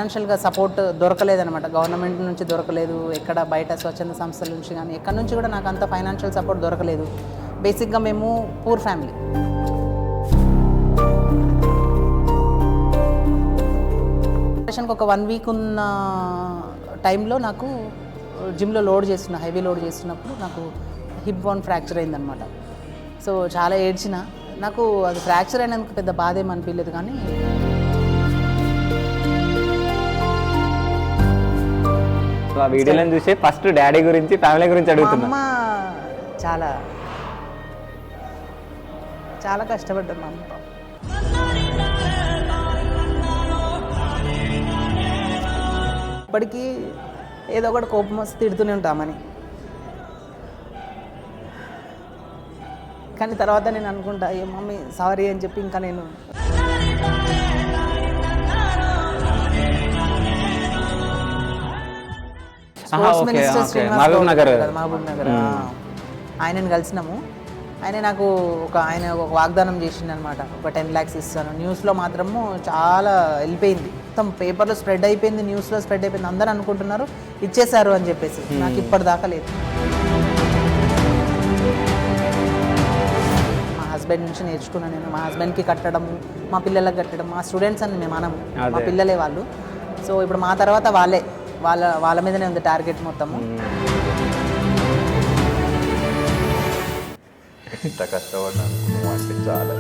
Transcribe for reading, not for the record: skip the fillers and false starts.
ఫైనాన్షియల్గా support దొరకలేదనమాట. Government నుంచి దొరకలేదు, ఎక్కడ బయట స్వచ్ఛంద సంస్థల నుంచి కానీ ఎక్కడి నుంచి కూడా నాకు అంత ఫైనాన్షియల్ సపోర్ట్ దొరకలేదు. బేసిక్గా మేము పూర్ ఫ్యామిలీ. ఆపరేషన్కి ఒక 1 వీక్ ఉన్న టైంలో నాకు జిమ్లో హెవీ లోడ్ చేస్తున్నప్పుడు నాకు హిప్ బోన్ ఫ్రాక్చర్ అయిందనమాట. సో చాలా ఏడ్చిన. నాకు అది ఫ్రాక్చర్ అయినందుకు పెద్ద బాధ ఏమి అనిపించలేదు, కానీ ఆ వీడియోలను చూసి ఫస్ట్ డాడీ గురించి, ఫ్యామిలీ గురించి అడుగుతున్నా. మా అమ్మ చాలా చాలా కష్టపడ్డారు మా అమ్మ. ఇప్పటికీ ఏదో ఒకటి కోపం వస్తే తిడుతూనే ఉంటామని, కానీ తర్వాత నేను అనుకుంటా ఏ మమ్మీ సారీ అని చెప్పి ఇంకా నేను స్పోర్ట్స్ మినిస్టర్ శ్రీనివాస్ మహబూబ్ నగర్ ఆయనను కలిసినాము. ఆయన ఒక వాగ్దానం చేసిండు అనమాట, ఒక 10 lakhs ఇస్తాను. న్యూస్లో మాత్రము చాలా వెళ్ళిపోయింది, మొత్తం పేపర్లో స్ప్రెడ్ అయిపోయింది, న్యూస్లో స్ప్రెడ్ అయిపోయింది. అందరూ అనుకుంటున్నారు ఇచ్చేశారు అని చెప్పేసి. నాకు ఇప్పటిదాకా లేదు. మా హస్బెండ్ నుంచి నేర్చుకున్నాను నేను. మా హస్బెండ్కి కట్టడము, మా పిల్లలకు కట్టడం, మా స్టూడెంట్స్ అని మేము అనము, మా పిల్లలే వాళ్ళు. సో ఇప్పుడు మా తర్వాత వాళ్ళ మీదనే ఉంది టార్గెట్ మొత్తము. ఇంత కష్టపడ్డాను అంటే చాలా